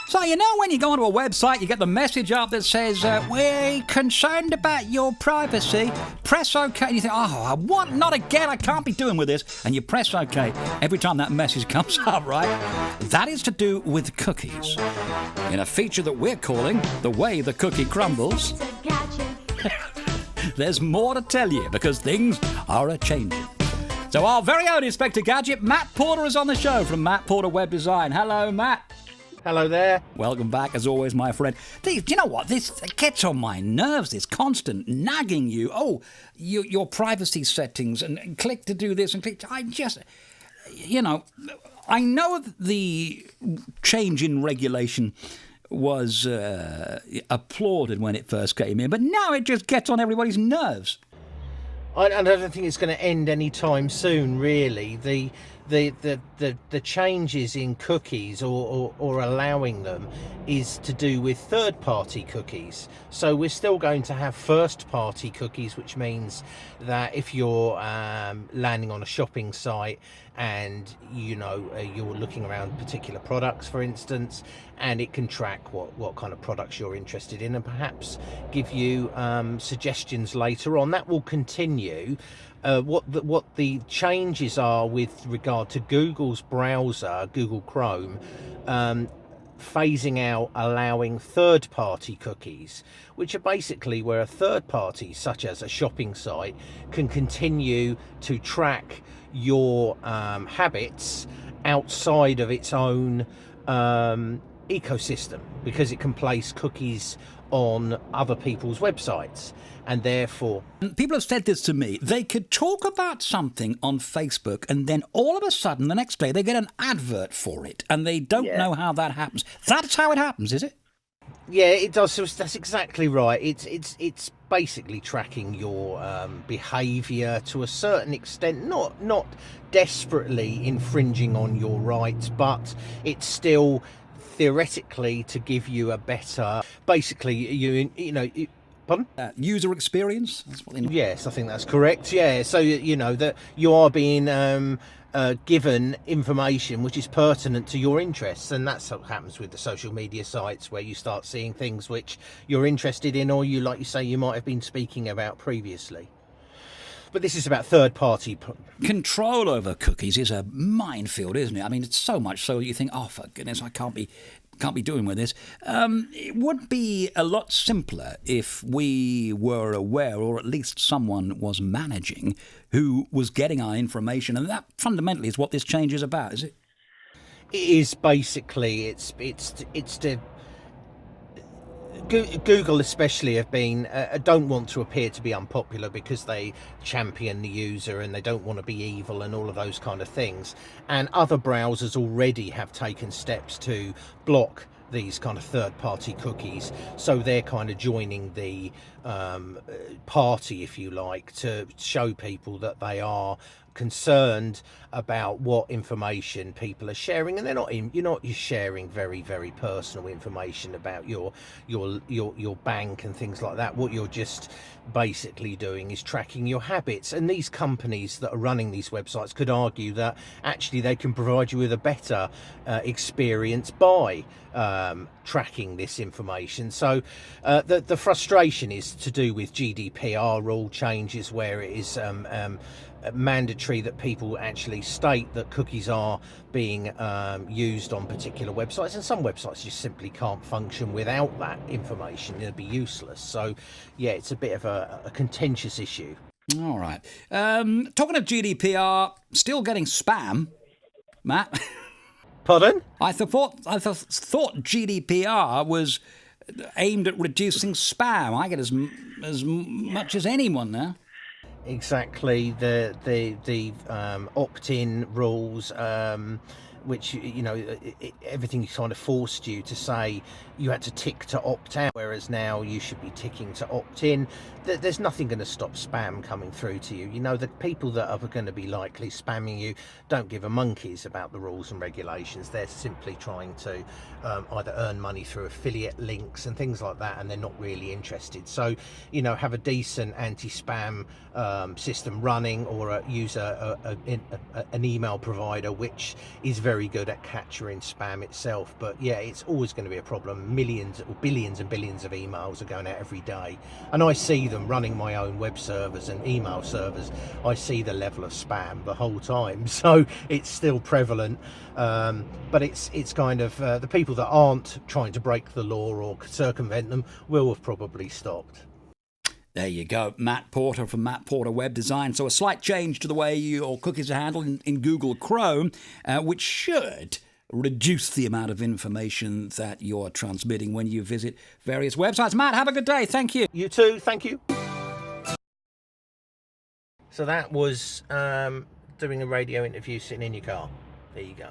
So, you know, when you go onto a website, you get the message up that says, we're concerned about your privacy. Press OK. And you think, oh, what? Not again. I can't be doing with this. And you press OK every time that message comes up, right? That is to do with cookies. In a feature that we're calling The Way the Cookie Crumbles. There's more to tell you because things are a-changing. So our very own Inspector Gadget, Matt Porter, is on the show from Matt Porter Web Design. Hello, Matt. Hello there. Welcome back, as always, my friend. Do you know what? This gets on my nerves, this constant nagging you. Oh, your privacy settings, and click to do this, and click to... I just... You know, I know the change in regulation was applauded when it first came in, but now it just gets on everybody's nerves. I don't think it's going to end anytime soon, really. The changes in cookies or allowing them is to do with third-party cookies. So we're still going to have first-party cookies, which means that if you're landing on a shopping site and you're looking around particular products, for instance, and it can track what kind of products you're interested in and perhaps give you suggestions later on. That will continue. What the changes are with regard to Google's browser, Google Chrome, phasing out allowing third-party cookies, which are basically where a third party, such as a shopping site, can continue to track your habits outside of its own ecosystem, because it can place cookies on other people's websites. And therefore... People have said this to me. They could talk about something on Facebook and then all of a sudden the next day they get an advert for it and they don't know how that happens. That's how it happens, is it? Yeah, it does. So that's exactly right. It's basically tracking your behaviour to a certain extent, not desperately infringing on your rights, but it's still theoretically to give you a better... Basically, you know... Pardon? User experience? That's what they know. Yes, I think that's correct. Yeah, so you know that you are being given information which is pertinent to your interests, and that's what happens with the social media sites, where you start seeing things which you're interested in, or you, like you say, you might have been speaking about previously. But this is about third-party... Control over cookies is a minefield, isn't it? I mean, it's so much so you think, oh, for goodness, I can't be doing with this. It would be a lot simpler if we were aware, or at least someone was managing, who was getting our information, and that fundamentally is what this change is about, is it? It is basically. It's to... Google especially have been don't want to appear to be unpopular because they champion the user and they don't want to be evil and all of those kind of things, and other browsers already have taken steps to block these kind of third-party cookies, so they're kind of joining the party, if you like, to show people that they are concerned about what information people are sharing, and you're not sharing very, very personal information about your bank and things like that. What you're just basically doing is tracking your habits, and these companies that are running these websites could argue that actually they can provide you with a better experience by tracking this information. So the frustration is to do with GDPR rule changes, where it is mandatory that people actually state that cookies are being used on particular websites, and some websites just simply can't function without that information. It'd be useless. So yeah, it's a bit of a contentious issue. All right. Talking of GDPR, still getting spam, Matt. Pardon? I thought GDPR was aimed at reducing spam. I get as much as anyone now. Exactly, the opt-in rules, which, you know, everything kind of forced you to say you had to tick to opt out, whereas now you should be ticking to opt in. There's nothing going to stop spam coming through to you. You know, the people that are going to be likely spamming you don't give a monkeys about the rules and regulations. They're simply trying to either earn money through affiliate links and things like that, and they're not really interested. So, you know, have a decent anti-spam system running, or use an email provider which is very very good at capturing spam itself, but yeah, it's always going to be a problem. Millions or billions and billions of emails are going out every day, and I see them running my own web servers and email servers. I see the level of spam the whole time, so it's still prevalent. But it's kind of the people that aren't trying to break the law or circumvent them will have probably stopped. There you go, Matt Porter from Matt Porter Web Design. So a slight change to the way your cookies are handled in Google Chrome, which should reduce the amount of information that you're transmitting when you visit various websites. Matt, have a good day. Thank you. You too. Thank you. So that was doing a radio interview sitting in your car. There you go.